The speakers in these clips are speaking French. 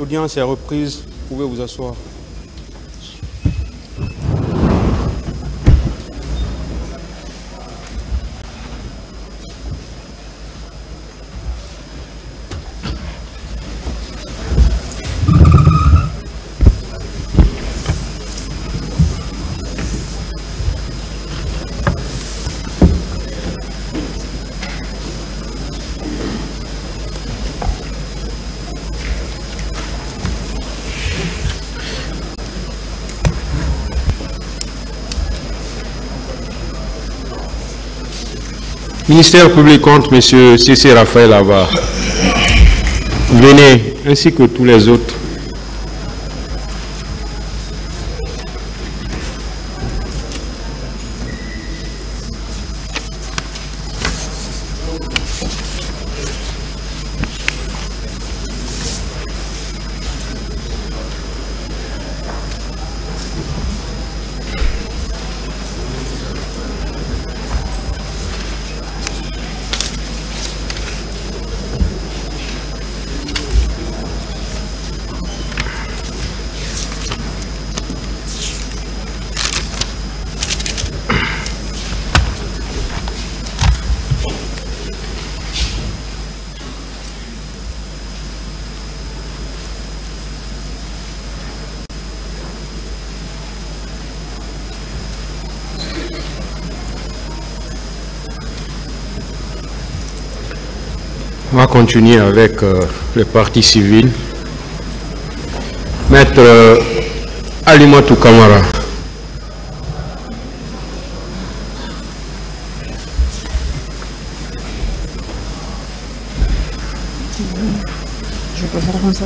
L'audience est reprise. Vous pouvez vous asseoir. Ministère public compte M. C.C. Raphaël Ava. Venez, ainsi que tous les autres. On va continuer avec les partis civils. Maître Alimatou Kamara. Je peux faire comme ça.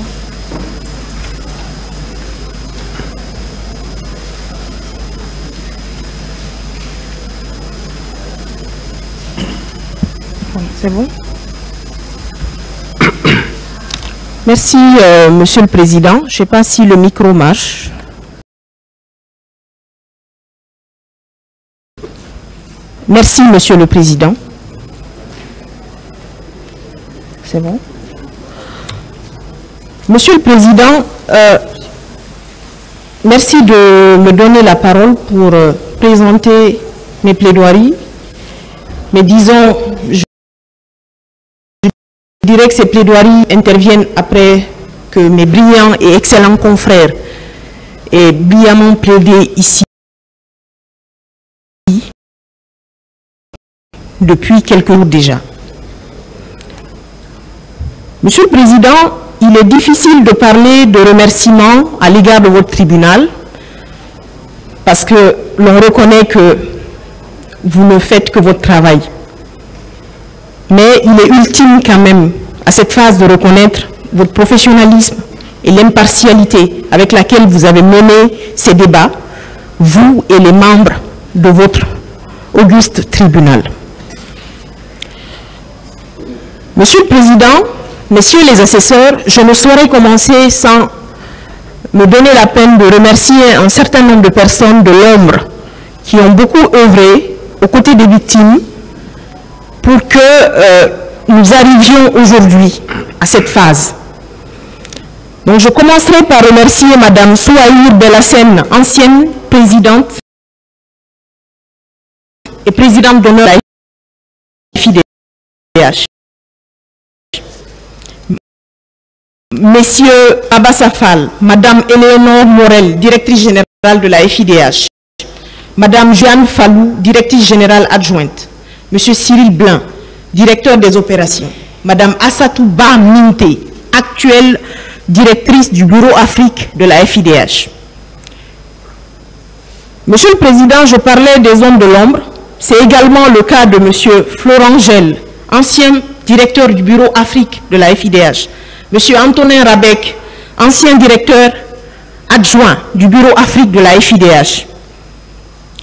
Oui, c'est bon. Merci, Monsieur le Président. Je ne sais pas si le micro marche. Merci, Monsieur le Président. C'est bon. Monsieur le Président, merci de me donner la parole pour présenter mes plaidoiries. Mais disons, je dirais que ces plaidoiries interviennent après que mes brillants et excellents confrères aient brillamment plaidé ici depuis quelques jours déjà. Monsieur le Président, il est difficile de parler de remerciements à l'égard de votre tribunal parce que l'on reconnaît que vous ne faites que votre travail. Mais il est ultime quand même, à cette phase, de reconnaître votre professionnalisme et l'impartialité avec laquelle vous avez mené ces débats, vous et les membres de votre auguste tribunal. Monsieur le Président, Messieurs les assesseurs, je ne saurais commencer sans me donner la peine de remercier un certain nombre de personnes de l'ombre qui ont beaucoup œuvré aux côtés des victimes pour que nous arrivions aujourd'hui à cette phase. Donc je commencerai par remercier Madame Souhaïr Belassène, ancienne présidente et présidente d'honneur à la FIDH. Messieurs Abbas Afal, Madame Éléonore Morel, directrice générale de la FIDH, Madame Jeanne Fallou, directrice générale adjointe, Monsieur Cyril Blin, directeur des opérations, Madame Assatou Ba Minte, actuelle directrice du bureau Afrique de la FIDH. Monsieur le Président, je parlais des hommes de l'ombre. C'est également le cas de Monsieur Florent Gel, ancien directeur du bureau Afrique de la FIDH. Monsieur Antonin Rabec, ancien directeur adjoint du bureau Afrique de la FIDH.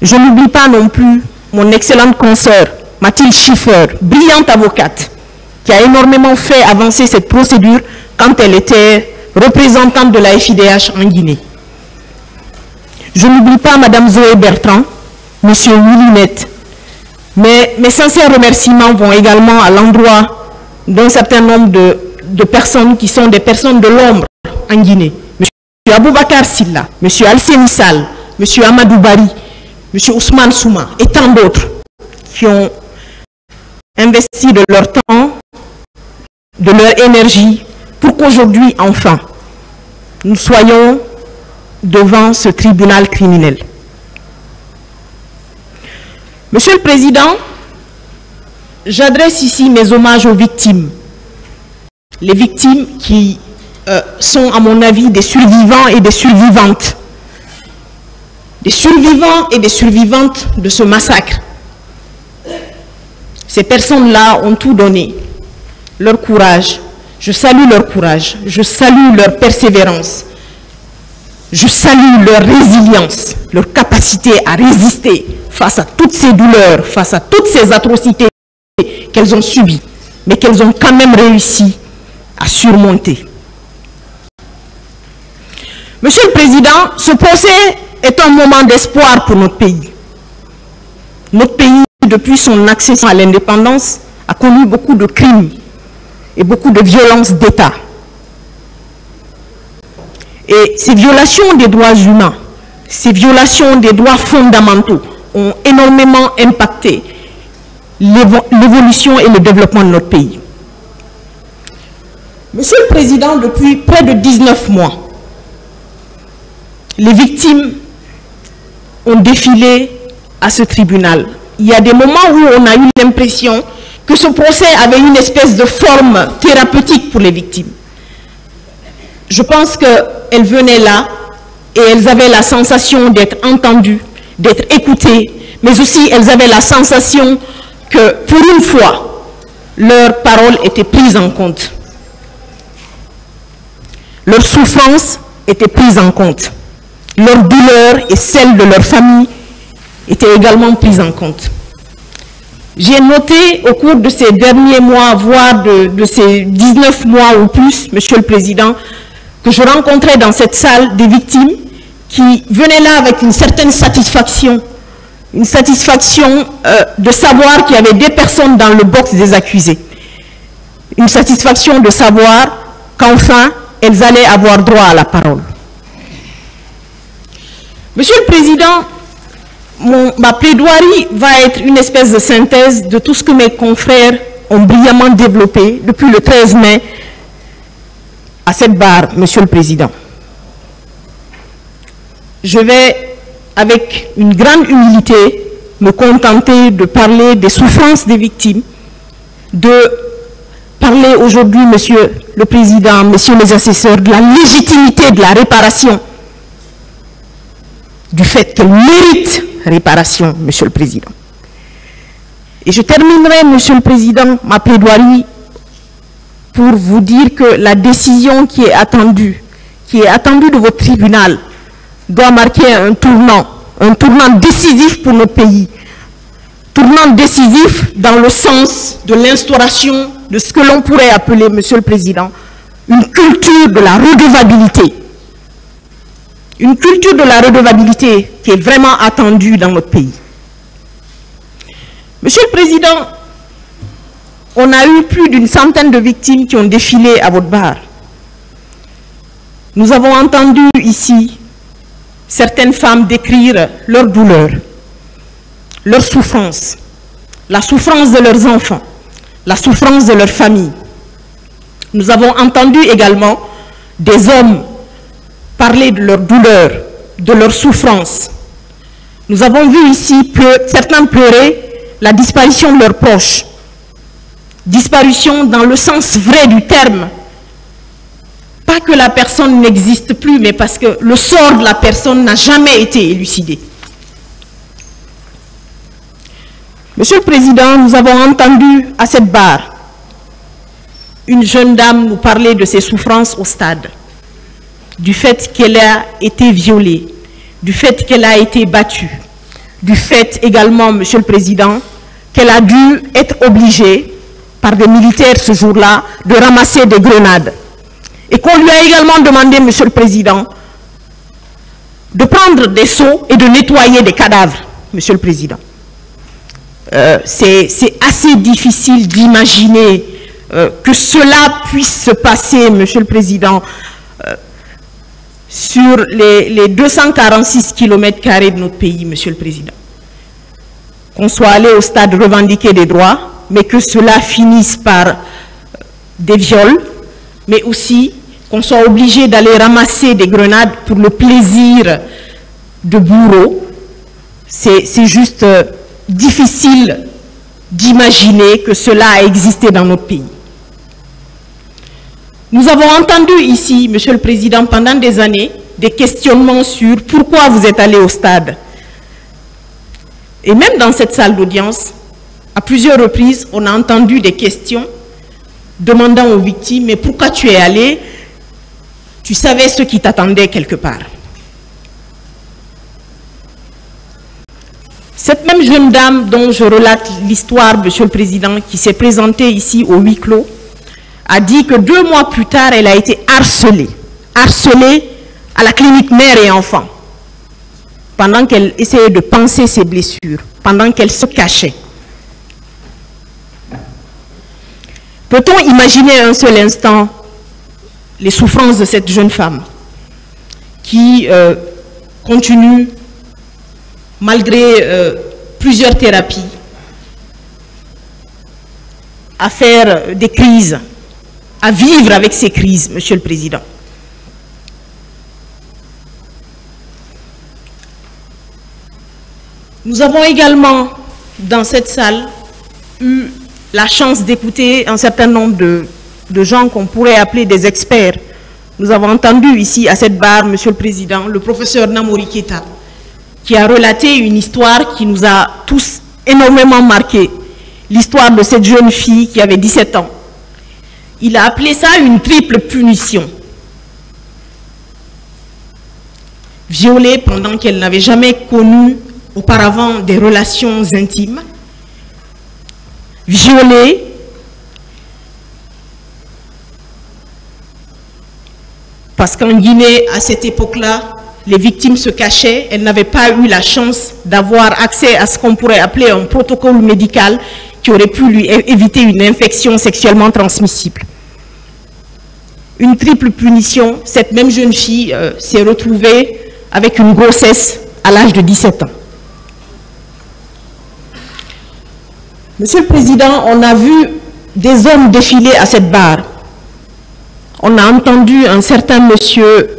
Je n'oublie pas non plus mon excellente consoeur, Mathilde Schiffer, brillante avocate, qui a énormément fait avancer cette procédure quand elle était représentante de la FIDH en Guinée. Je n'oublie pas Madame Zoé Bertrand, Monsieur Willy Net. Mais mes sincères remerciements vont également à l'endroit d'un certain nombre de personnes qui sont des personnes de l'ombre en Guinée, M. Aboubakar Silla, M. Alseni Sall, M. Amadou Bari, M. Ousmane Souma et tant d'autres qui ont investi de leur temps, de leur énergie pour qu'aujourd'hui, enfin, nous soyons devant ce tribunal criminel. Monsieur le Président, j'adresse ici mes hommages aux victimes. Les victimes qui sont, à mon avis, des survivants et des survivantes. Des survivants et des survivantes de ce massacre. Ces personnes-là ont tout donné. Leur courage, je salue leur courage, je salue leur persévérance, je salue leur résilience, leur capacité à résister face à toutes ces douleurs, face à toutes ces atrocités qu'elles ont subies, mais qu'elles ont quand même réussi à surmonter. Monsieur le Président, ce procès est un moment d'espoir pour notre pays. Notre pays, depuis son accession à l'indépendance, a connu beaucoup de crimes et beaucoup de violences d'État. Et ces violations des droits humains, ces violations des droits fondamentaux ont énormément impacté l'évolution et le développement de notre pays. Monsieur le Président, depuis près de 19 mois, les victimes ont défilé à ce tribunal. Il y a des moments où on a eu l'impression que ce procès avait une espèce de forme thérapeutique pour les victimes. Je pense qu'elles venaient là et elles avaient la sensation d'être entendues, d'être écoutées, mais aussi elles avaient la sensation que, pour une fois, leurs paroles étaient prises en compte. Leur souffrance était prise en compte. Leur douleur et celle de leur famille étaient également prises en compte. J'ai noté au cours de ces derniers mois, voire de ces 19 mois ou plus, Monsieur le Président, que je rencontrais dans cette salle des victimes qui venaient là avec une certaine satisfaction de savoir qu'il y avait des personnes dans le box des accusés. Une satisfaction de savoir qu'enfin, elles allaient avoir droit à la parole. Monsieur le Président, ma plaidoirie va être une espèce de synthèse de tout ce que mes confrères ont brillamment développé depuis le 13 mai à cette barre, Monsieur le Président. Je vais, avec une grande humilité, me contenter de parler des souffrances des victimes, de parler aujourd'hui, Monsieur le Président, Messieurs les assesseurs, de la légitimité de la réparation, du fait qu'elle mérite réparation, Monsieur le Président. Et je terminerai, Monsieur le Président, ma plaidoirie pour vous dire que la décision qui est attendue de votre tribunal, doit marquer un tournant décisif pour notre pays, tournant décisif dans le sens de l'instauration de ce que l'on pourrait appeler, Monsieur le Président, une culture de la redevabilité. Une culture de la redevabilité qui est vraiment attendue dans notre pays. Monsieur le Président, on a eu plus d'une centaine de victimes qui ont défilé à votre barre. Nous avons entendu ici certaines femmes décrire leur douleur, leur souffrance, la souffrance de leurs enfants, la souffrance de leur famille. Nous avons entendu également des hommes parler de leur douleur, de leur souffrance. Nous avons vu ici certains pleurer la disparition de leurs proches. Disparition dans le sens vrai du terme. Pas que la personne n'existe plus, mais parce que le sort de la personne n'a jamais été élucidé. Monsieur le Président, nous avons entendu à cette barre une jeune dame nous parler de ses souffrances au stade, du fait qu'elle a été violée, du fait qu'elle a été battue, du fait également, Monsieur le Président, qu'elle a dû être obligée par des militaires ce jour-là de ramasser des grenades. Et qu'on lui a également demandé, Monsieur le Président, de prendre des seaux et de nettoyer des cadavres, Monsieur le Président. C'est assez difficile d'imaginer que cela puisse se passer, Monsieur le Président, sur les 246 km² de notre pays, Monsieur le Président. Qu'on soit allé au stade revendiquer des droits, mais que cela finisse par des viols, mais aussi qu'on soit obligé d'aller ramasser des grenades pour le plaisir de bourreaux. C'est juste difficile d'imaginer que cela a existé dans notre pays. Nous avons entendu ici, Monsieur le Président, pendant des années, des questionnements sur pourquoi vous êtes allé au stade. Et même dans cette salle d'audience, à plusieurs reprises, on a entendu des questions demandant aux victimes, mais pourquoi tu es allé? Tu savais ce qui t'attendait quelque part. Cette même jeune dame dont je relate l'histoire, Monsieur le Président, qui s'est présentée ici au huis clos, a dit que 2 mois plus tard, elle a été harcelée à la clinique mère et enfant, pendant qu'elle essayait de panser ses blessures, pendant qu'elle se cachait. Peut-on imaginer un seul instant les souffrances de cette jeune femme qui continue, malgré plusieurs thérapies, à faire des crises, à vivre avec ces crises, Monsieur le Président? Nous avons également, dans cette salle, eu la chance d'écouter un certain nombre de gens qu'on pourrait appeler des experts. Nous avons entendu ici, à cette barre, Monsieur le Président, le professeur Namori Keita, qui a relaté une histoire qui nous a tous énormément marqués. L'histoire de cette jeune fille qui avait 17 ans. Il a appelé ça une triple punition. Violée pendant qu'elle n'avait jamais connu auparavant des relations intimes. Violée parce qu'en Guinée, à cette époque-là, les victimes se cachaient. Elles n'avaient pas eu la chance d'avoir accès à ce qu'on pourrait appeler un protocole médical qui aurait pu lui éviter une infection sexuellement transmissible. Une triple punition. Cette même jeune fille s'est retrouvée avec une grossesse à l'âge de 17 ans. Monsieur le Président, on a vu des hommes défiler à cette barre. On a entendu un certain monsieur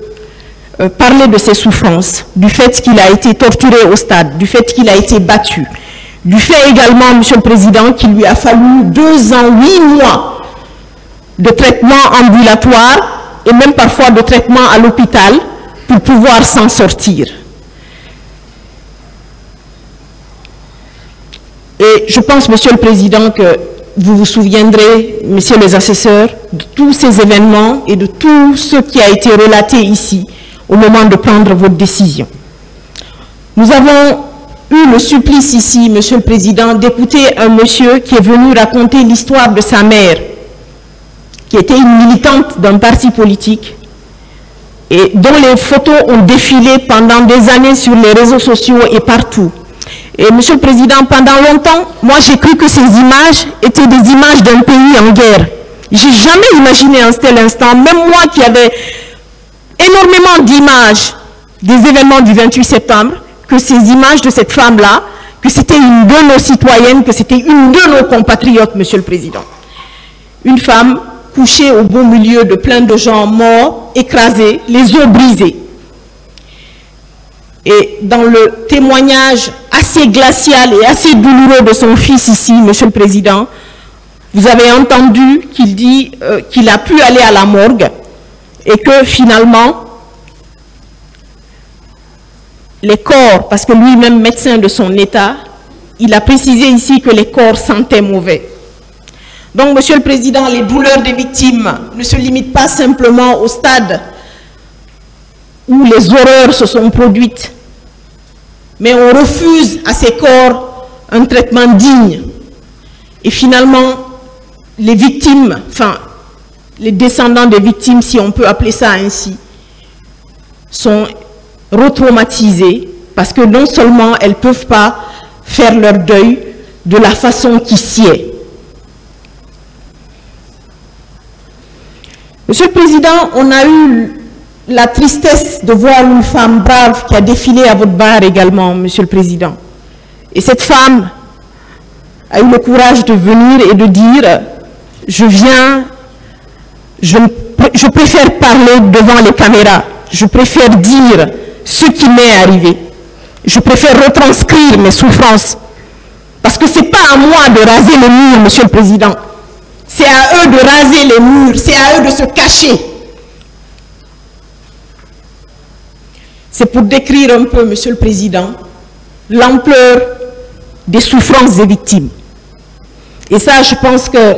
parler de ses souffrances, du fait qu'il a été torturé au stade, du fait qu'il a été battu, du fait également, Monsieur le Président, qu'il lui a fallu 2 ans, 8 mois de traitement ambulatoire et même parfois de traitement à l'hôpital pour pouvoir s'en sortir. Et je pense, Monsieur le Président, que vous vous souviendrez, Messieurs les assesseurs, de tous ces événements et de tout ce qui a été relaté ici au moment de prendre votre décision. Nous avons eu le supplice ici, Monsieur le Président, d'écouter un monsieur qui est venu raconter l'histoire de sa mère, qui était une militante d'un parti politique et dont les photos ont défilé pendant des années sur les réseaux sociaux et partout. Et Monsieur le Président, pendant longtemps, moi j'ai cru que ces images étaient des images d'un pays en guerre. J'ai jamais imaginé un tel instant, même moi qui avais énormément d'images des événements du 28 septembre, que ces images de cette femme-là, que c'était une de nos citoyennes, que c'était une de nos compatriotes, Monsieur le Président. Une femme couchée au beau milieu de plein de gens morts, écrasés, les os brisés. Et dans le témoignage assez glacial et assez douloureux de son fils ici, Monsieur le Président, vous avez entendu qu'il dit qu'il a pu aller à la morgue et que finalement, les corps, parce que lui-même médecin de son état, il a précisé ici que les corps sentaient mauvais. Donc, Monsieur le Président, les douleurs des victimes ne se limitent pas simplement au stade où les horreurs se sont produites, mais on refuse à ces corps un traitement digne. Et finalement, les victimes, enfin, les descendants des victimes, si on peut appeler ça ainsi, sont retraumatisés parce que non seulement elles ne peuvent pas faire leur deuil de la façon qui sied. Monsieur le Président, on a eu la tristesse de voir une femme brave qui a défilé à votre barre également, Monsieur le Président. Et cette femme a eu le courage de venir et de dire « Je viens, je préfère parler devant les caméras, je préfère dire ce qui m'est arrivé, je préfère retranscrire mes souffrances, parce que ce n'est pas à moi de raser les murs, Monsieur le Président, c'est à eux de raser les murs, c'est à eux de se cacher. » C'est pour décrire un peu, Monsieur le Président, l'ampleur des souffrances des victimes. Et ça, je pense que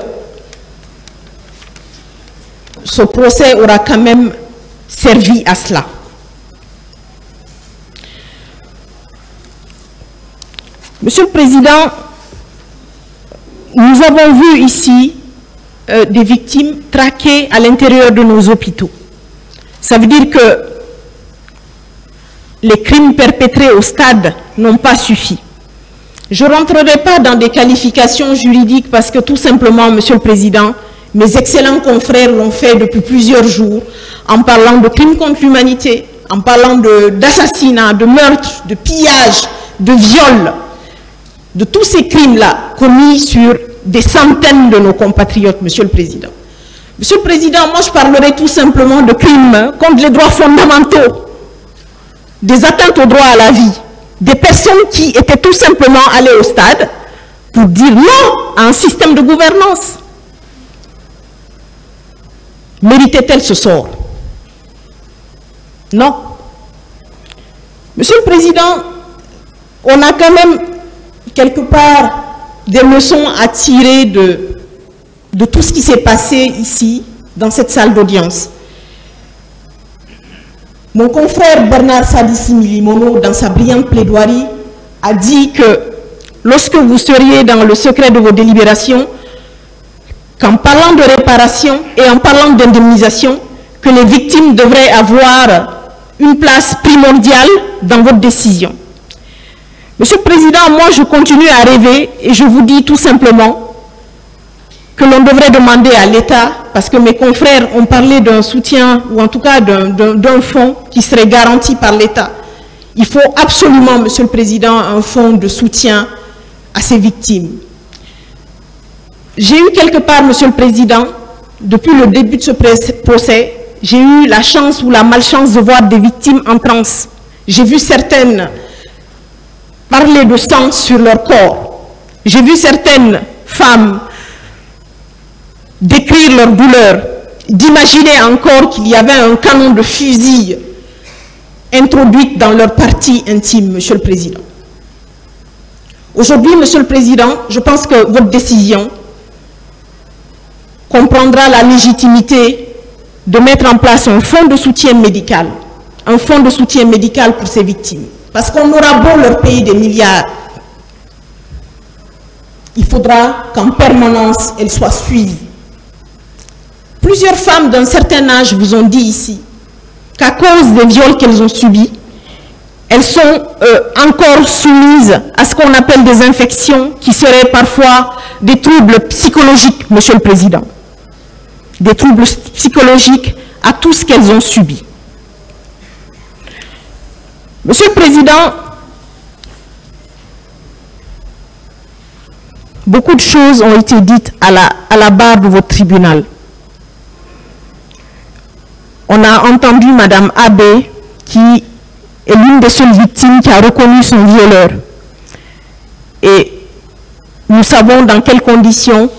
ce procès aura quand même servi à cela. Monsieur le Président, nous avons vu ici des victimes traquées à l'intérieur de nos hôpitaux. Ça veut dire que les crimes perpétrés au stade n'ont pas suffi. Je ne rentrerai pas dans des qualifications juridiques parce que tout simplement, Monsieur le Président, mes excellents confrères l'ont fait depuis plusieurs jours en parlant de crimes contre l'humanité, en parlant d'assassinat, de meurtre, de pillage, de viol, de tous ces crimes-là commis sur des centaines de nos compatriotes, Monsieur le Président. Monsieur le Président, moi je parlerai tout simplement de crimes contre les droits fondamentaux, des atteintes au droit à la vie, des personnes qui étaient tout simplement allées au stade pour dire non à un système de gouvernance. Méritait-elle ce sort? Non. Monsieur le Président, on a quand même quelque part des leçons à tirer de tout ce qui s'est passé ici, dans cette salle d'audience. Mon confrère Bernard Sadissi Milimono, dans sa brillante plaidoirie, a dit que lorsque vous seriez dans le secret de vos délibérations, qu'en parlant de réparation et en parlant d'indemnisation, que les victimes devraient avoir une place primordiale dans votre décision. Monsieur le Président, moi je continue à rêver et je vous dis tout simplement que l'on devrait demander à l'État, parce que mes confrères ont parlé d'un soutien, ou en tout cas d'un fonds qui serait garanti par l'État. Il faut absolument, Monsieur le Président, un fonds de soutien à ces victimes. J'ai eu quelque part, Monsieur le Président, depuis le début de ce procès, j'ai eu la chance ou la malchance de voir des victimes en transe. J'ai vu certaines parler de sang sur leur corps. J'ai vu certaines femmes décrire leur douleur, d'imaginer encore qu'il y avait un canon de fusil introduit dans leur partie intime, Monsieur le Président. Aujourd'hui, Monsieur le Président, je pense que votre décision comprendra la légitimité de mettre en place un fonds de soutien médical, pour ces victimes. Parce qu'on aura beau leur payer des milliards, il faudra qu'en permanence, elles soient suivies. Plusieurs femmes d'un certain âge vous ont dit ici qu'à cause des viols qu'elles ont subis, elles sont encore soumises à ce qu'on appelle des infections qui seraient parfois des troubles psychologiques, Monsieur le Président. Des troubles psychologiques à tout ce qu'elles ont subi. Monsieur le Président, beaucoup de choses ont été dites à la barre de votre tribunal. On a entendu Madame Abbé, qui est l'une des seules victimes qui a reconnu son violeur. Et nous savons dans quelles conditions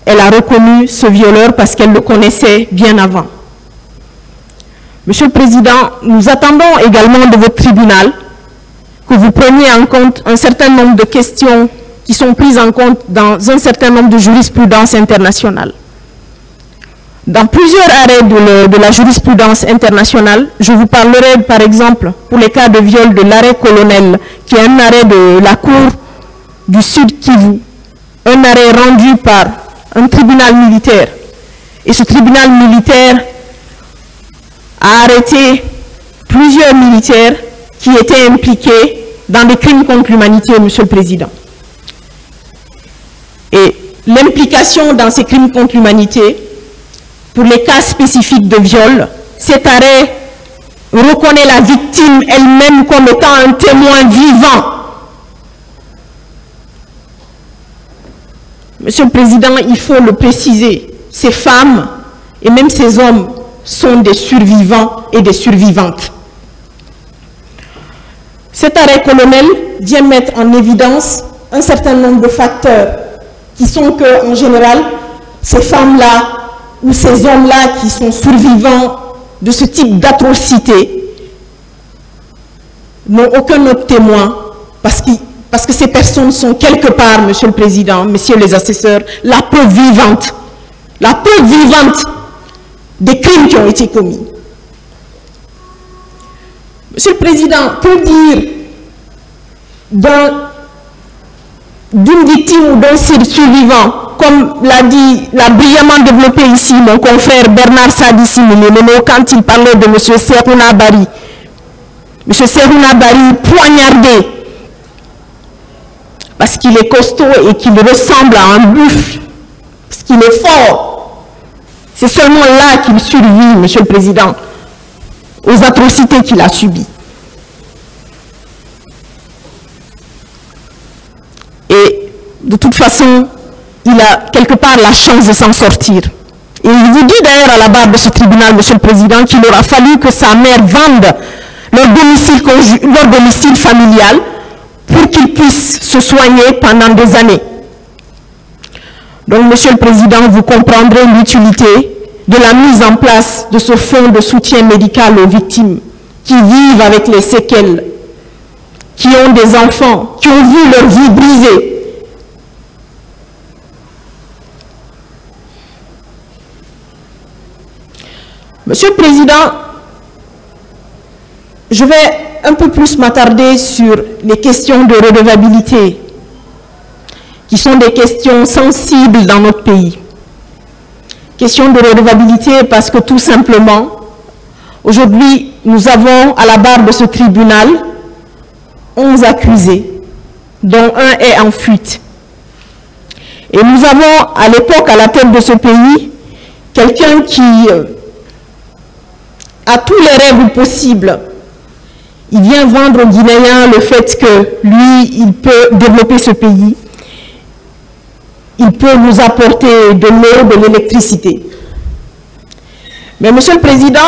elle a reconnu ce violeur parce qu'elle le connaissait bien avant. Monsieur le Président, nous attendons également de votre tribunal que vous preniez en compte un certain nombre de questions qui sont prises en compte dans un certain nombre de jurisprudences internationales. Dans plusieurs arrêts de la jurisprudence internationale, je vous parlerai par exemple pour les cas de viol de l'arrêt Colonel, qui est un arrêt de la Cour du Sud Kivu, un arrêt rendu par un tribunal militaire. Et ce tribunal militaire a arrêté plusieurs militaires qui étaient impliqués dans des crimes contre l'humanité, Monsieur le Président. Et l'implication dans ces crimes contre l'humanité, pour les cas spécifiques de viol, cet arrêt reconnaît la victime elle-même comme étant un témoin vivant. Monsieur le Président, il faut le préciser, ces femmes et même ces hommes sont des survivants et des survivantes. Cet arrêt colonel vient mettre en évidence un certain nombre de facteurs qui sont que, en général, ces femmes-là ou ces hommes-là qui sont survivants de ce type d'atrocité n'ont aucun autre témoin parce que ces personnes sont quelque part, Monsieur le Président, Messieurs les assesseurs, la preuve vivante des crimes qui ont été commis. Monsieur le Président, que dire d'une victime ou d'un survivant, comme l'a brillamment développé ici mon confrère Bernard Sadissi quand il parlait de M. Serouna Bari. M. Serouna Bari poignardé parce qu'il est costaud et qu'il ressemble à un buffle, parce qu'il est fort. C'est seulement là qu'il survit, Monsieur le Président, aux atrocités qu'il a subies. Et de toute façon, il a quelque part la chance de s'en sortir. Et il vous dit d'ailleurs à la barre de ce tribunal, Monsieur le Président, qu'il aura fallu que sa mère vende leur domicile familial pour qu'il puisse se soigner pendant des années. Donc, Monsieur le Président, vous comprendrez l'utilité de la mise en place de ce fonds de soutien médical aux victimes qui vivent avec les séquelles, qui ont des enfants, qui ont vu leur vie brisée. Monsieur le Président, je vais un peu plus m'attarder sur les questions de redevabilité, qui sont des questions sensibles dans notre pays. Question de redevabilité parce que tout simplement, aujourd'hui, nous avons à la barre de ce tribunal 11 accusés, dont un est en fuite. Et nous avons à l'époque, à la tête de ce pays, quelqu'un qui a tous les rêves possibles. Il vient vendre aux Guinéens le fait que lui, il peut développer ce pays. Il peut nous apporter de l'eau, de l'électricité. Mais Monsieur le Président,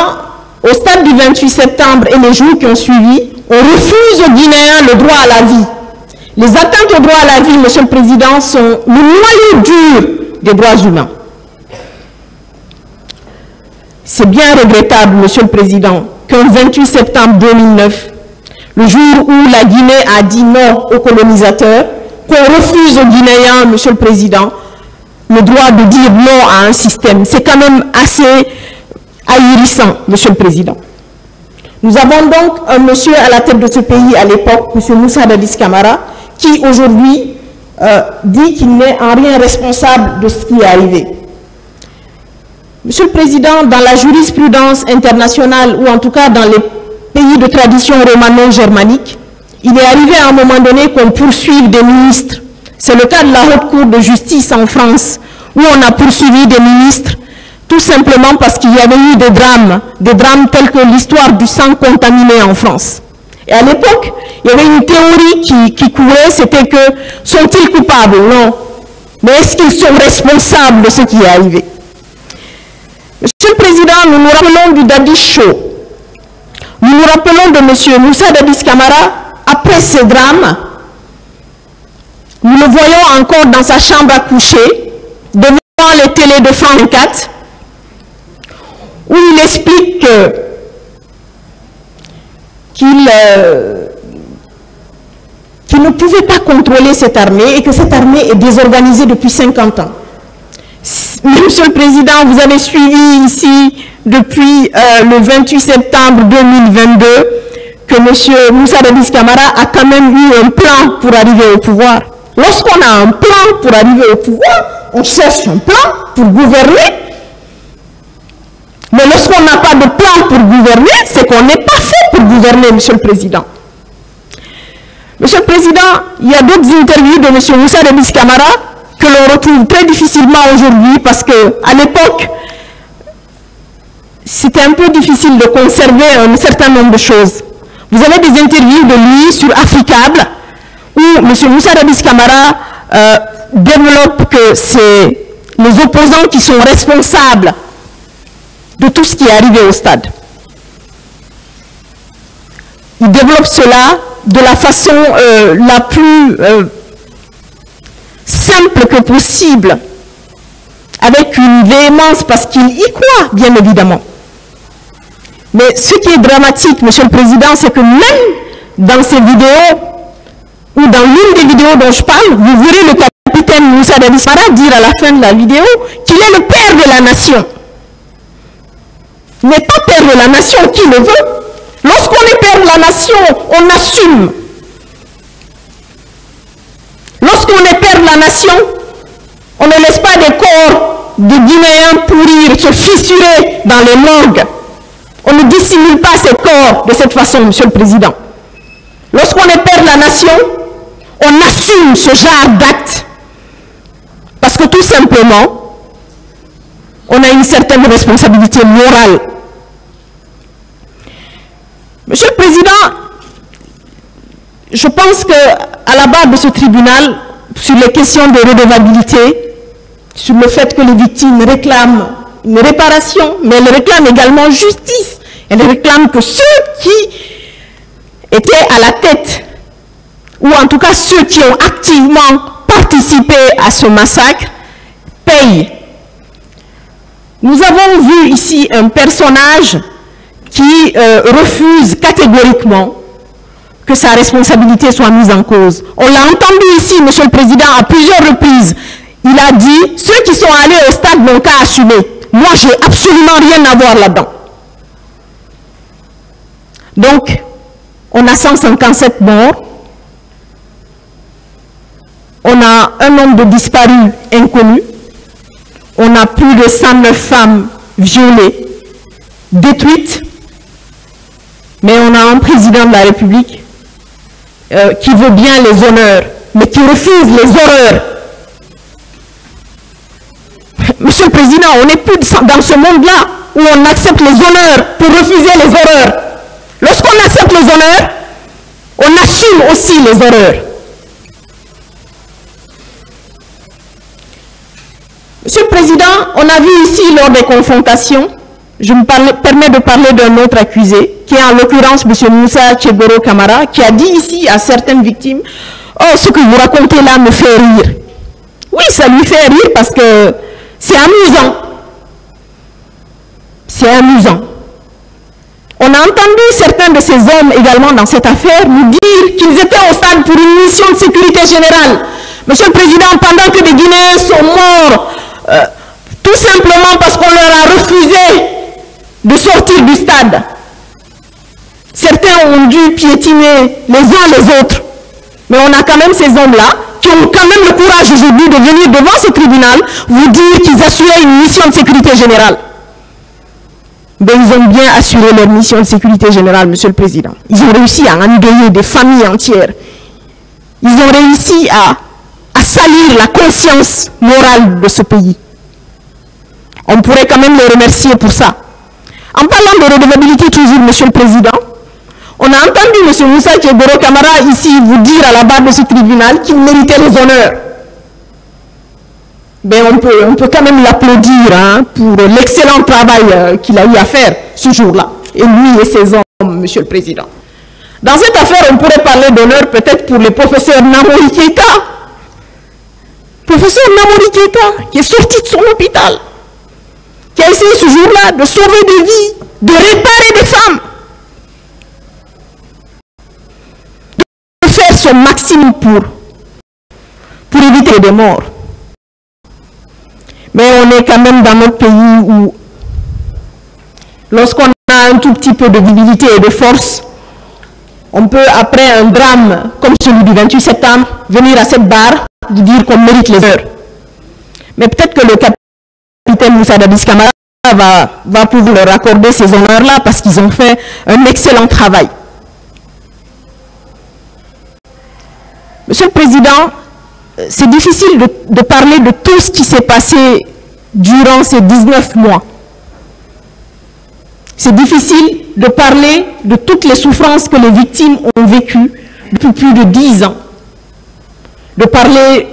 au stade du 28 septembre et les jours qui ont suivi, on refuse aux Guinéens le droit à la vie. Les atteintes au droit à la vie, Monsieur le Président, sont le noyau dur des droits humains. C'est bien regrettable, Monsieur le Président, qu'un 28 septembre 2009, le jour où la Guinée a dit non aux colonisateurs, qu'on refuse aux Guinéens, Monsieur le Président, le droit de dire non à un système. C'est quand même assez ahurissant, Monsieur le Président. Nous avons donc un monsieur à la tête de ce pays à l'époque, M. Moussa Dadis Camara, qui aujourd'hui dit qu'il n'est en rien responsable de ce qui est arrivé. Monsieur le Président, dans la jurisprudence internationale, ou en tout cas dans les pays de tradition romano-germanique, il est arrivé à un moment donné qu'on poursuive des ministres. C'est le cas de la Haute Cour de justice en France, où on a poursuivi des ministres, tout simplement parce qu'il y avait eu des drames tels que l'histoire du sang contaminé en France. Et à l'époque, il y avait une théorie qui courait, c'était que, sont-ils coupables? Non. Mais est-ce qu'ils sont responsables de ce qui est arrivé? Monsieur le Président, nous nous rappelons du Dadis Show. Nous nous rappelons de M. Moussa Dadis Camara, après ce drame, nous le voyons encore dans sa chambre à coucher, devant les télés de France 24, où il explique qu'il ne pouvait pas contrôler cette armée et que cette armée est désorganisée depuis 50 ans. Monsieur le Président, vous avez suivi ici depuis le 28 septembre 2022 que M. Moussa Dadis Camara a quand même eu un plan pour arriver au pouvoir. Lorsqu'on a un plan pour arriver au pouvoir, on cherche un plan pour gouverner. Mais lorsqu'on n'a pas de plan pour gouverner, c'est qu'on n'est pas fait pour gouverner, Monsieur le Président. Monsieur le Président, il y a d'autres interviews de M. Moussa Dadis Camara que l'on retrouve très difficilement aujourd'hui parce qu'à l'époque, c'était un peu difficile de conserver un certain nombre de choses. Vous avez des interviews de lui sur Africable, où M. Moussa Dadis Camara développe que c'est les opposants qui sont responsables de tout ce qui est arrivé au stade. Il développe cela de la façon la plus simple que possible, avec une véhémence, parce qu'il y croit, bien évidemment. Mais ce qui est dramatique, Monsieur le Président, c'est que même dans ces vidéos, ou dans l'une des vidéos dont je parle, vous verrez le capitaine Moussa Dadis Camara dire à la fin de la vidéo qu'il est le père de la nation. Il n'est pas père de la nation, qui le veut. Lorsqu'on est père de la nation, on assume. Lorsqu'on est père de la nation, on ne laisse pas des corps de Guinéens pourrir, se fissurer dans les morgues. On ne dissimule pas ces corps de cette façon, Monsieur le Président. Lorsqu'on est père de la nation, on assume ce genre d'acte. Parce que tout simplement, on a une certaine responsabilité morale. Monsieur le Président, je pense qu'à la base de ce tribunal, sur les questions de redevabilité, sur le fait que les victimes réclament une réparation, mais elles réclament également justice. Elles réclament que ceux qui étaient à la tête, ou en tout cas ceux qui ont activement participé à ce massacre, payent. Nous avons vu ici un personnage qui refuse catégoriquement que sa responsabilité soit mise en cause. On l'a entendu ici, Monsieur le Président, à plusieurs reprises. Il a dit, ceux qui sont allés au stade n'ont qu'à assumer. Moi, j'ai absolument rien à voir là-dedans. Donc, on a 157 morts. On a un nombre de disparus inconnus. On a plus de 109 femmes violées, détruites. Mais on a un président de la République qui veut bien les honneurs, mais qui refuse les horreurs. Monsieur le Président, on n'est plus dans ce monde-là où on accepte les honneurs pour refuser les horreurs. Lorsqu'on accepte les honneurs, on assume aussi les horreurs. Monsieur le Président, on a vu ici lors des confrontations, je me permets de parler d'un autre accusé, qui est en l'occurrence M. Moussa Tchegoro Camara, qui a dit ici à certaines victimes, « Oh, ce que vous racontez là me fait rire. » Oui, ça lui fait rire parce que c'est amusant. C'est amusant. On a entendu certains de ces hommes également dans cette affaire nous dire qu'ils étaient au stade pour une mission de sécurité générale. Monsieur le Président, pendant que des Guinéens sont morts, tout simplement parce qu'on leur a refusé de sortir du stade. Certains ont dû piétiner les uns les autres. Mais on a quand même ces hommes-là qui ont quand même le courage aujourd'hui de venir devant ce tribunal vous dire qu'ils assuraient une mission de sécurité générale. Mais ils ont bien assuré leur mission de sécurité générale, Monsieur le Président. Ils ont réussi à endeuiller des familles entières. Ils ont réussi à salir la conscience morale de ce pays. On pourrait quand même les remercier pour ça. En parlant de redevabilité toujours, Monsieur le Président, on a entendu M. Moussa Tchegoro Camara ici vous dire à la barre de ce tribunal qu'il méritait les honneurs. Ben on peut quand même l'applaudir hein, pour l'excellent travail qu'il a eu à faire ce jour-là. Et lui et ses hommes, Monsieur le Président. Dans cette affaire, on pourrait parler d'honneur peut-être pour le professeur Namori Keïta. Professeur Namori Keïta, qui est sorti de son hôpital, qui a essayé ce jour-là de sauver des vies, de réparer des femmes, de faire son maximum pour éviter des morts. Mais on est quand même dans notre pays où, lorsqu'on a un tout petit peu de virilité et de force, on peut, après un drame comme celui du 28 septembre, venir à cette barre de dire qu'on mérite les heures. Mais peut-être que le capitaine Moussa Dadis Camara va pouvoir leur accorder ces honneurs-là parce qu'ils ont fait un excellent travail. Monsieur le Président, c'est difficile de parler de tout ce qui s'est passé durant ces 19 mois. c'est difficile de parler de toutes les souffrances que les victimes ont vécues depuis plus de 10 ans. De parler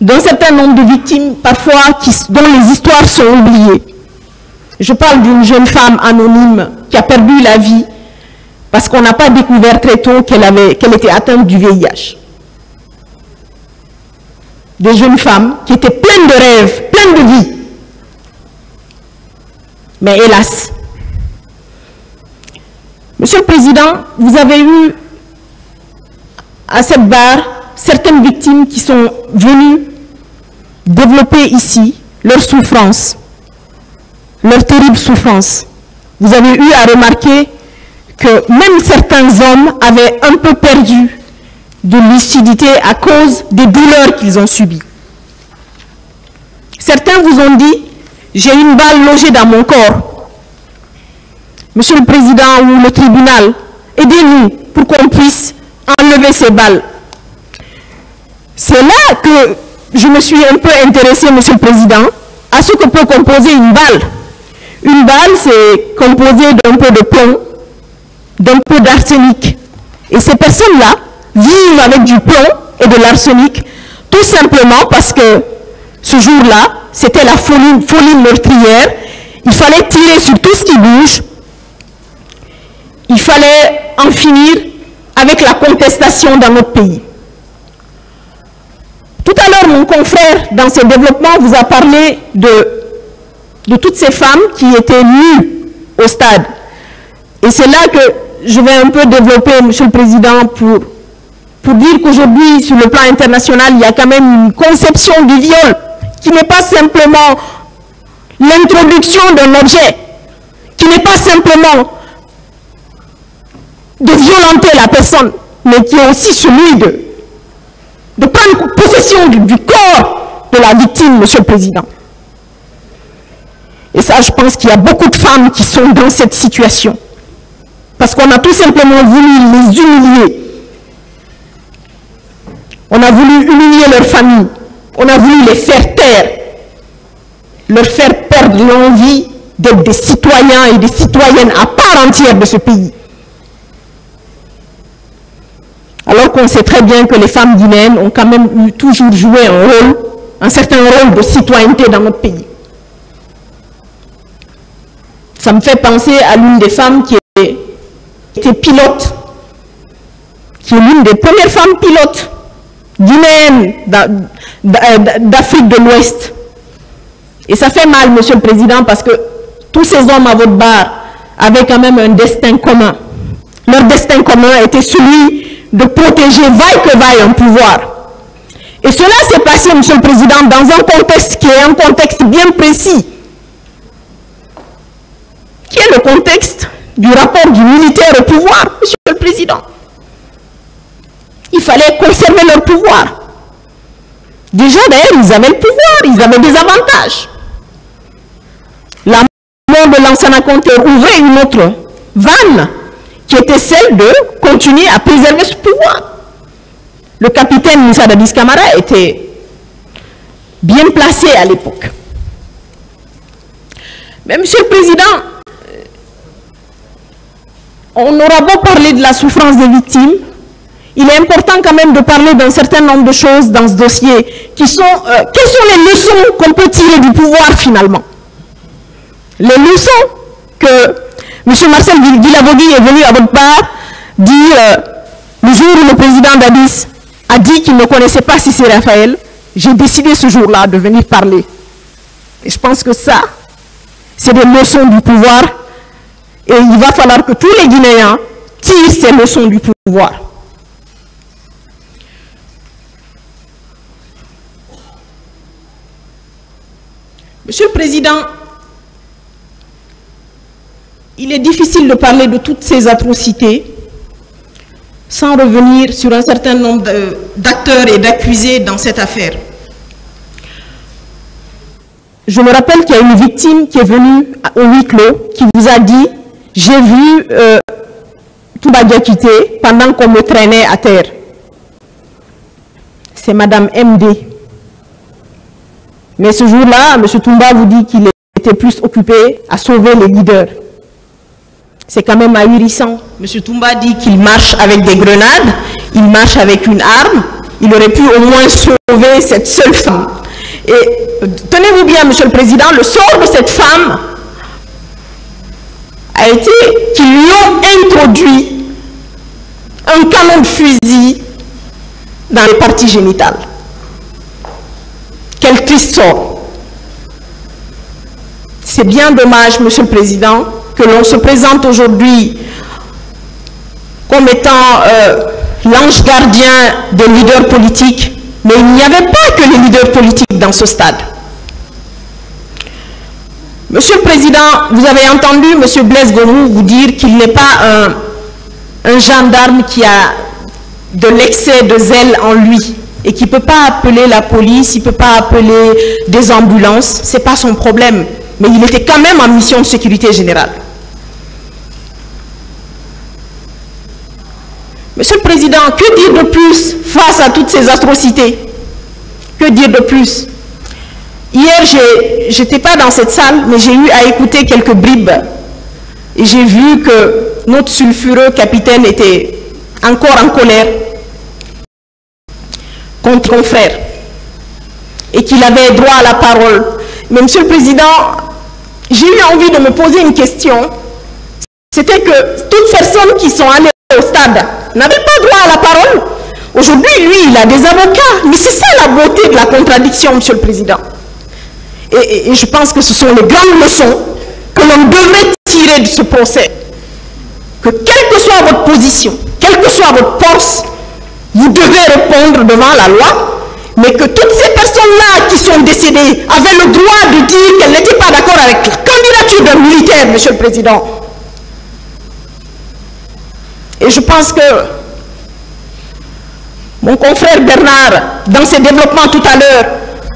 d'un certain nombre de victimes, parfois, dont les histoires sont oubliées. Je parle d'une jeune femme anonyme qui a perdu la vie parce qu'on n'a pas découvert très tôt qu'elle était atteinte du VIH. Des jeunes femmes qui étaient pleines de rêves, pleines de vie. Mais hélas. Monsieur le Président, vous avez eu à cette barre certaines victimes qui sont venues développer ici leur souffrance, leur terrible souffrance. Vous avez eu à remarquer que même certains hommes avaient un peu perdu de lucidité à cause des douleurs qu'ils ont subies. Certains vous ont dit « j'ai une balle logée dans mon corps ». Monsieur le Président ou le tribunal, aidez-nous pour qu'on puisse enlever ces balles. C'est là que je me suis un peu intéressée, Monsieur le Président, à ce que peut composer une balle. Une balle, c'est composé d'un peu de plomb, d'un peu d'arsenic. Et ces personnes-là vivent avec du plomb et de l'arsenic, tout simplement parce que ce jour-là, c'était la folie meurtrière. Il fallait tirer sur tout ce qui bouge. Il fallait en finir avec la contestation dans notre pays. Tout à l'heure, mon confrère, dans ses développements, vous a parlé de toutes ces femmes qui étaient nues au stade. Et c'est là que je vais un peu développer, Monsieur le Président, pour dire qu'aujourd'hui, sur le plan international, il y a quand même une conception du viol qui n'est pas simplement l'introduction d'un objet, qui n'est pas simplement de violenter la personne, mais qui est aussi celui de prendre possession du corps de la victime, Monsieur le Président. Et ça, je pense qu'il y a beaucoup de femmes qui sont dans cette situation. Parce qu'on a tout simplement voulu les humilier. On a voulu humilier leur famille. On a voulu les faire taire. Leur faire perdre l'envie d'être des citoyens et des citoyennes à part entière de ce pays. Alors qu'on sait très bien que les femmes guinéennes ont quand même toujours joué un certain rôle de citoyenneté dans notre pays. Ça me fait penser à l'une des femmes qui était pilote, qui est l'une des premières femmes pilotes guinéennes d'Afrique de l'Ouest. Et ça fait mal, Monsieur le Président, parce que tous ces hommes à votre barre avaient quand même un destin commun. Leur destin commun était celui de protéger vaille que vaille un pouvoir. Et cela s'est passé, Monsieur le Président, dans un contexte qui est un contexte bien précis, qui est le contexte du rapport du militaire au pouvoir, Monsieur le Président. Il fallait conserver leur pouvoir. Déjà, d'ailleurs, ils avaient le pouvoir, ils avaient des avantages. La mort de Lansana Conté ouvrait une autre vanne, qui était celle de continuer à préserver ce pouvoir. Le capitaine Moussa Dadis Camara était bien placé à l'époque. Mais Monsieur le Président, on aura beau parler de la souffrance des victimes, il est important quand même de parler d'un certain nombre de choses dans ce dossier, qui sont, quelles sont les leçons qu'on peut tirer du pouvoir finalement? Les leçons que M. Marcel Guilavogui est venu à votre part dire le jour où le président Dadis a dit qu'il ne connaissait pas Cissé Raphaël, j'ai décidé ce jour-là de venir parler. Et je pense que ça, c'est des leçons du pouvoir. Et il va falloir que tous les Guinéens tirent ces leçons du pouvoir. Monsieur le Président, il est difficile de parler de toutes ces atrocités sans revenir sur un certain nombre d'acteurs et d'accusés dans cette affaire. Je me rappelle qu'il y a une victime qui est venue au huis clos, qui vous a dit « J'ai vu Touba Diakité pendant qu'on me traînait à terre ». C'est Madame MD. Mais ce jour-là, M. Toumba vous dit qu'il était était plus occupé à sauver les leaders. C'est quand même ahurissant. M. Toumba dit qu'il marche avec des grenades, il marche avec une arme. Il aurait pu au moins sauver cette seule femme. Et tenez-vous bien, Monsieur le Président, le sort de cette femme a été qu'ils lui ont introduit un canon de fusil dans les parties génitales. Quel triste sort. C'est bien dommage, Monsieur le Président, que l'on se présente aujourd'hui comme étant l'ange gardien des leaders politiques, mais il n'y avait pas que les leaders politiques dans ce stade. Monsieur le Président, vous avez entendu Monsieur Blaise Gomou vous dire qu'il n'est pas un gendarme qui a de l'excès de zèle en lui et qui ne peut pas appeler la police, il ne peut pas appeler des ambulances, ce n'est pas son problème. Mais il était quand même en mission de sécurité générale. Monsieur le Président, que dire de plus face à toutes ces atrocités? Que dire de plus? Hier, je n'étais pas dans cette salle, mais j'ai eu à écouter quelques bribes. Et j'ai vu que notre sulfureux capitaine était encore en colère contre son frère. Et qu'il avait droit à la parole. Mais Monsieur le Président, j'ai eu envie de me poser une question. C'était que toutes personnes qui sont allées au stade n'avaient pas droit à la parole. Aujourd'hui, lui, il a des avocats. Mais c'est ça la beauté de la contradiction, Monsieur le Président. Et je pense que ce sont les grandes leçons que l'on devrait tirer de ce procès. Que quelle que soit votre position, quelle que soit votre force, vous devez répondre devant la loi, mais que toutes ces personnes-là qui sont décédées avaient le droit de dire qu'elles n'étaient pas d'accord avec la candidature d'un militaire, Monsieur le Président. Et je pense que mon confrère Bernard, dans ses développements tout à l'heure,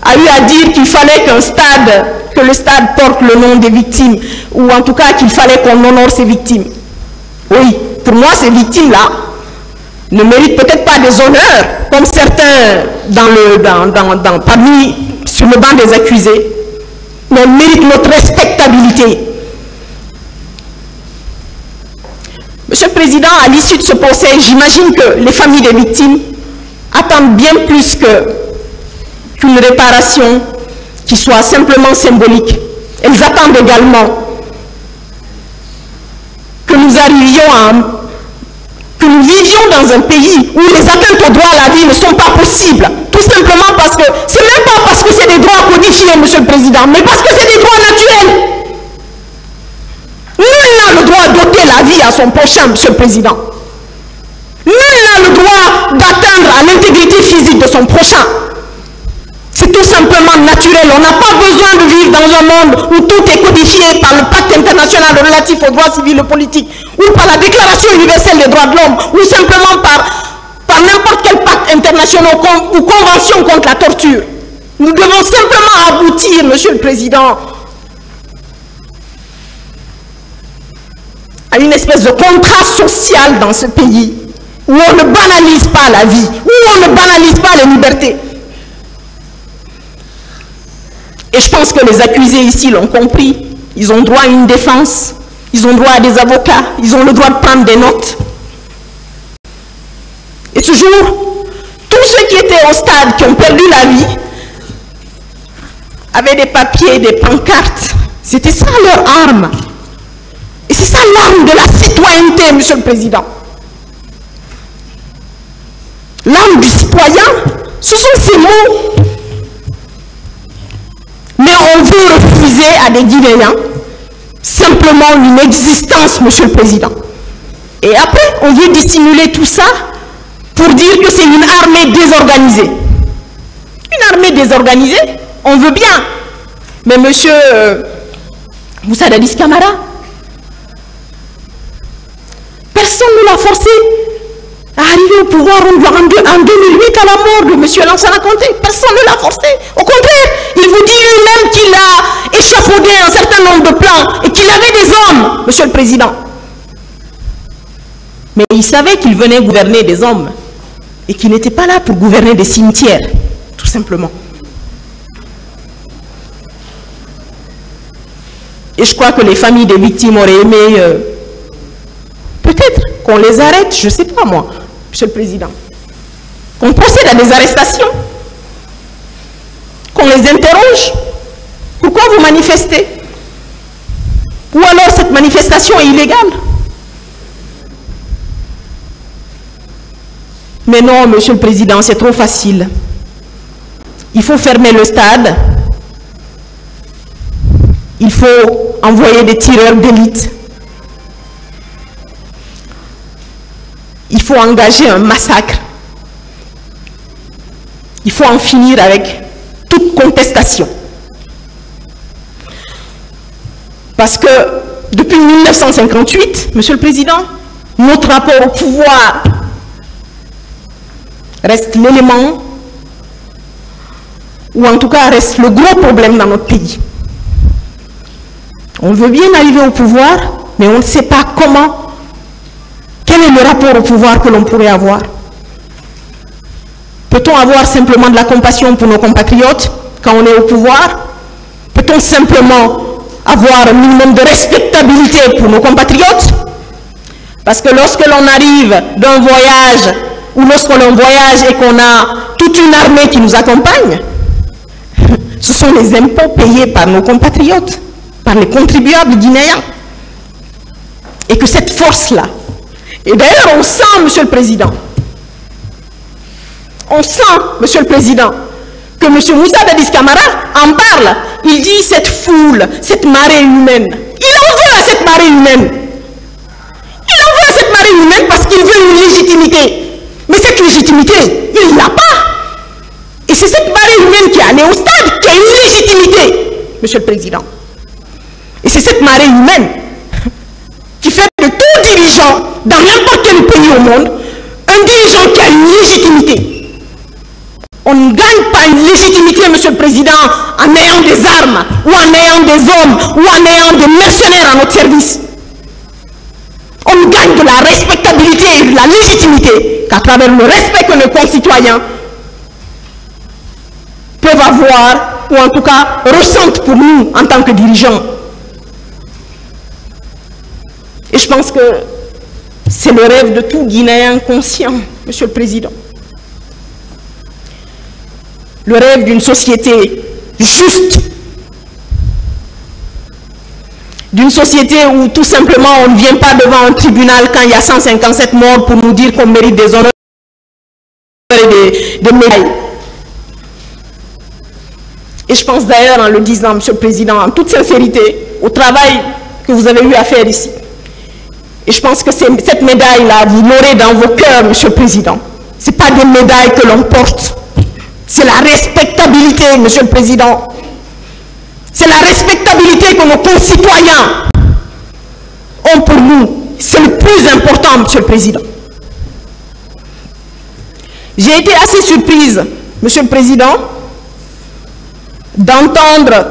a eu à dire qu'il fallait que le stade porte le nom des victimes, ou en tout cas qu'il fallait qu'on honore ces victimes. Oui, pour moi, ces victimes-là ne méritent peut-être pas des honneurs, comme certains sur le banc des accusés, mais elles méritent notre respectabilité. Monsieur le Président, à l'issue de ce procès, j'imagine que les familles des victimes attendent bien plus qu'une réparation qui soit simplement symbolique. Elles attendent également que nous arrivions que nous vivions dans un pays où les atteintes au droit à la vie ne sont pas possibles. Tout simplement parce que, c'est même pas parce que c'est des droits codifiés, Monsieur le Président, mais parce que c'est des droits naturels. Nul n'a le droit d'ôter la vie à son prochain, Monsieur le Président. Nul n'a le droit d'atteindre à l'intégrité physique de son prochain. C'est tout simplement naturel. On n'a pas besoin de vivre dans un monde où tout est codifié par le pacte international relatif aux droits civils et politiques, ou par la Déclaration universelle des droits de l'homme, ou simplement par n'importe quel pacte international ou convention contre la torture. Nous devons simplement aboutir, Monsieur le Président, à une espèce de contrat social dans ce pays, où on ne banalise pas la vie, où on ne banalise pas les libertés. Et je pense que les accusés ici l'ont compris. Ils ont droit à une défense, ils ont droit à des avocats, ils ont le droit de prendre des notes. Et ce jour, tous ceux qui étaient au stade, qui ont perdu la vie, avaient des papiers, des pancartes. C'était ça leur arme. Et c'est ça l'arme de la citoyenneté, Monsieur le Président. L'arme du citoyen, ce sont ces mots. Mais on veut refuser à des Guinéens simplement une existence, Monsieur le Président. Et après, on veut dissimuler tout ça pour dire que c'est une armée désorganisée. Une armée désorganisée, on veut bien. Mais Monsieur Moussa Dadis Camara, personne ne l'a forcé à arriver au pouvoir en 2008 à la mort de M. Lansana Conté. Personne ne l'a forcé. Au contraire, il vous dit lui-même qu'il a échafaudé un certain nombre de plans et qu'il avait des hommes, Monsieur le Président. Mais il savait qu'il venait gouverner des hommes et qu'il n'était pas là pour gouverner des cimetières, tout simplement. Et je crois que les familles des victimes auraient aimé peut-être qu'on les arrête, je ne sais pas moi, Monsieur le Président. Qu'on procède à des arrestations, qu'on les interroge. Pourquoi vous manifestez? Ou alors cette manifestation est illégale? Mais non, Monsieur le Président, c'est trop facile. Il faut fermer le stade. Il faut envoyer des tireurs d'élite. Il faut engager un massacre. Il faut en finir avec toute contestation. Parce que depuis 1958, Monsieur le Président, notre rapport au pouvoir reste l'élément, ou en tout cas reste le gros problème dans notre pays. On veut bien arriver au pouvoir, mais on ne sait pas comment. Quel est le rapport au pouvoir que l'on pourrait avoir? Peut-on avoir simplement de la compassion pour nos compatriotes quand on est au pouvoir? Peut-on simplement avoir un minimum de respectabilité pour nos compatriotes? Parce que lorsque l'on arrive d'un voyage, ou lorsque l'on voyage et qu'on a toute une armée qui nous accompagne, ce sont les impôts payés par nos compatriotes, par les contribuables guinéens. Et que cette force-là, et d'ailleurs on sent, Monsieur le Président, on sent, Monsieur le Président, que M. Moussa Dadis Camara en parle. Il dit cette foule, cette marée humaine. Il en veut à cette marée humaine. Il en veut à cette marée humaine parce qu'il veut une légitimité. Mais cette légitimité, il ne l'a pas. Et c'est cette marée humaine qui est allée au stade qui a une légitimité, Monsieur le Président. Et c'est cette marée humaine qui fait de tout dirigeant dans n'importe quel pays au monde un dirigeant qui a une légitimité. On ne gagne pas une légitimité, Monsieur le Président, en ayant des armes, ou en ayant des hommes, ou en ayant des mercenaires à notre service. On gagne de la respectabilité et de la légitimité qu'à travers le respect que nos concitoyens peuvent avoir, ou en tout cas ressentent pour nous en tant que dirigeants. Et je pense que c'est le rêve de tout Guinéen conscient, Monsieur le Président. Le rêve d'une société juste, d'une société où tout simplement on ne vient pas devant un tribunal quand il y a 157 morts pour nous dire qu'on mérite des honneurs et des médailles. Et je pense d'ailleurs en le disant, Monsieur le Président, en toute sincérité, au travail que vous avez eu à faire ici. Et je pense que cette médaille-là, vous l'aurez dans vos cœurs, Monsieur le Président. Ce n'est pas des médailles que l'on porte. C'est la respectabilité, Monsieur le Président. C'est la respectabilité que nos concitoyens ont pour nous. C'est le plus important, Monsieur le Président. J'ai été assez surprise, Monsieur le Président, d'entendre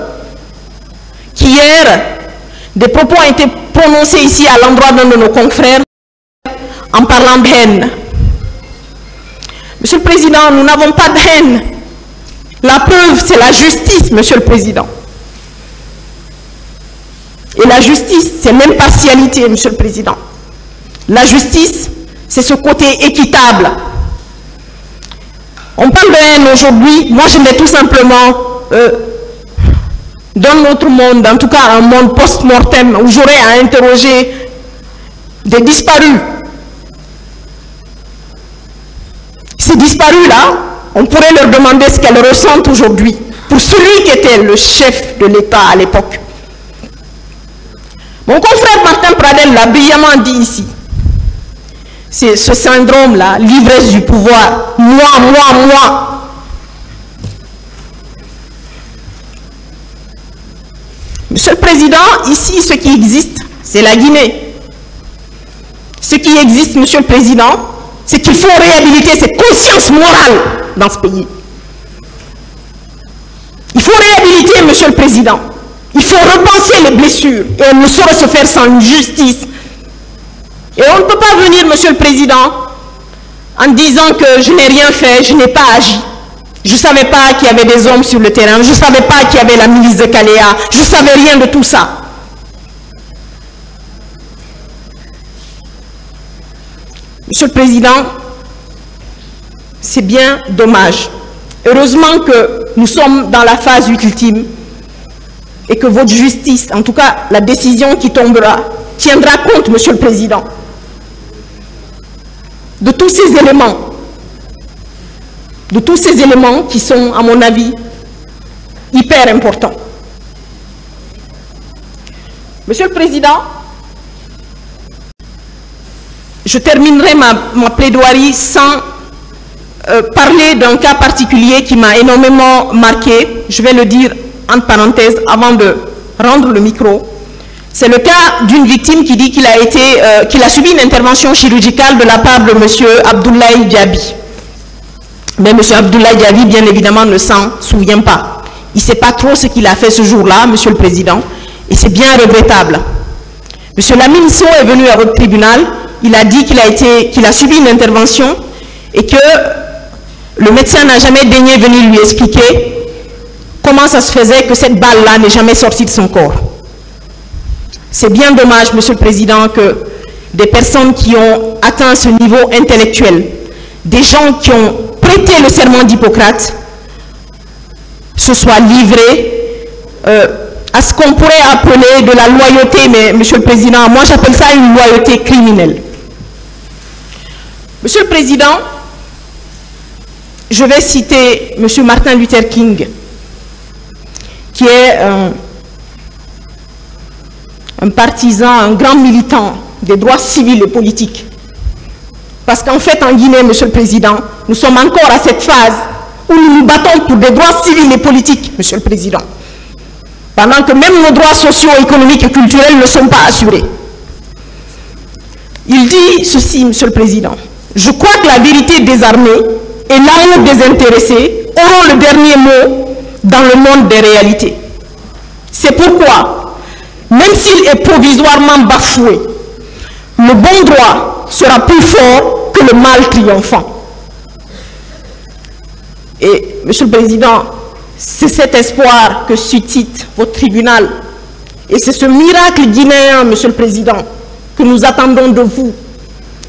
qu'hier, des propos ont été prononcés ici à l'endroit d'un de nos confrères en parlant de haine. Monsieur le Président, nous n'avons pas de haine. La preuve, c'est la justice, Monsieur le Président. Et la justice, c'est l'impartialité, Monsieur le Président. La justice, c'est ce côté équitable. On parle de haine aujourd'hui. Moi, je l'ai tout simplement dans notre monde, en tout cas un monde post-mortem, où j'aurais à interroger des disparus. Ces disparus-là, on pourrait leur demander ce qu'elles ressentent aujourd'hui pour celui qui était le chef de l'État à l'époque. Mon confrère Martin Pradel l'a brillamment dit ici. C'est ce syndrome-là, l'ivresse du pouvoir. Moi. Monsieur le Président, ici, ce qui existe, c'est la Guinée. Ce qui existe, Monsieur le Président, c'est qu'il faut réhabiliter cette conscience morale dans ce pays. Il faut réhabiliter, Monsieur le Président. Il faut repenser les blessures. Et on ne saurait se faire sans une justice. Et on ne peut pas venir, Monsieur le Président, en disant que je n'ai rien fait, je n'ai pas agi. Je ne savais pas qu'il y avait des hommes sur le terrain. Je ne savais pas qu'il y avait la milice de Kalea. Je ne savais rien de tout ça. Monsieur le Président, c'est bien dommage. Heureusement que nous sommes dans la phase ultime et que votre justice, en tout cas la décision qui tombera, tiendra compte, Monsieur le Président, de tous ces éléments qui sont, à mon avis, hyper importants. Monsieur le Président, je terminerai ma plaidoirie sans parler d'un cas particulier qui m'a énormément marqué. Je vais le dire entre parenthèses avant de rendre le micro. C'est le cas d'une victime qui dit qu'il a subi une intervention chirurgicale de la part de M. Abdoulaye Diaby. Mais M. Abdoulaye Diaby, bien évidemment, ne s'en souvient pas. Il ne sait pas trop ce qu'il a fait ce jour-là, Monsieur le Président, et c'est bien regrettable. M. Lamine Sow est venu à votre tribunal, il a dit qu'il a subi une intervention et que le médecin n'a jamais daigné venir lui expliquer comment ça se faisait que cette balle-là n'est jamais sortie de son corps. C'est bien dommage, Monsieur le Président, que des personnes qui ont atteint ce niveau intellectuel, des gens qui ont prêté le serment d'Hippocrate, se soient livrés à ce qu'on pourrait appeler de la loyauté, mais Monsieur le Président, moi j'appelle ça une loyauté criminelle. Monsieur le Président, je vais citer Monsieur Martin Luther King, qui est un partisan, un grand militant des droits civils et politiques. Parce qu'en fait, en Guinée, Monsieur le Président, nous sommes encore à cette phase où nous nous battons pour des droits civils et politiques, Monsieur le Président. Pendant que même nos droits sociaux, économiques et culturels ne sont pas assurés. Il dit ceci, Monsieur le Président. Je crois que la vérité des armées et l'amour des intéressés auront le dernier mot dans le monde des réalités. C'est pourquoi, même s'il est provisoirement bafoué, le bon droit sera plus fort que le mal triomphant. Et, Monsieur le Président, c'est cet espoir que suscite votre tribunal. Et c'est ce miracle guinéen, Monsieur le Président, que nous attendons de vous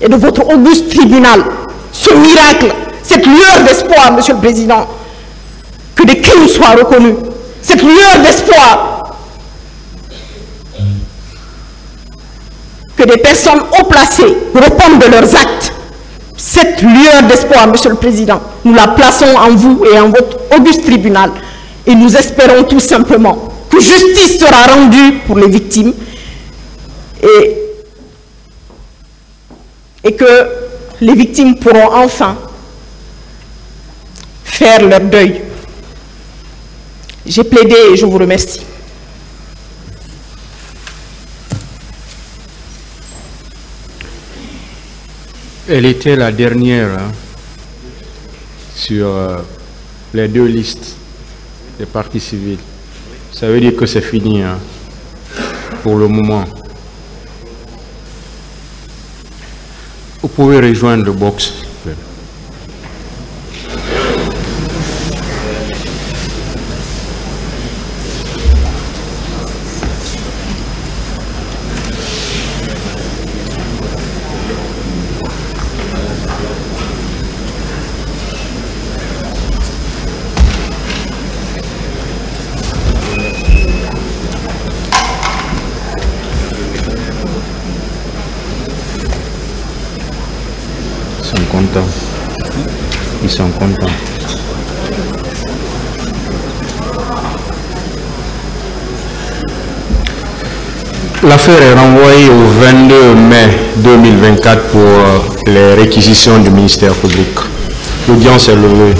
et de votre auguste tribunal. Ce miracle, cette lueur d'espoir, Monsieur le Président, que des crimes soient reconnus. Cette lueur d'espoir que des personnes haut placées répondent de leurs actes. Cette lueur d'espoir, Monsieur le Président, nous la plaçons en vous et en votre auguste tribunal. Et nous espérons tout simplement que justice sera rendue pour les victimes et que les victimes pourront enfin faire leur deuil. J'ai plaidé et je vous remercie. Elle était la dernière sur les deux listes des partis civils. Ça veut dire que c'est fini pour le moment. Vous pouvez rejoindre le box. Ils sont contents. L'affaire est renvoyée au 22 mai 2024 pour les réquisitions du ministère public. L'audience est levée.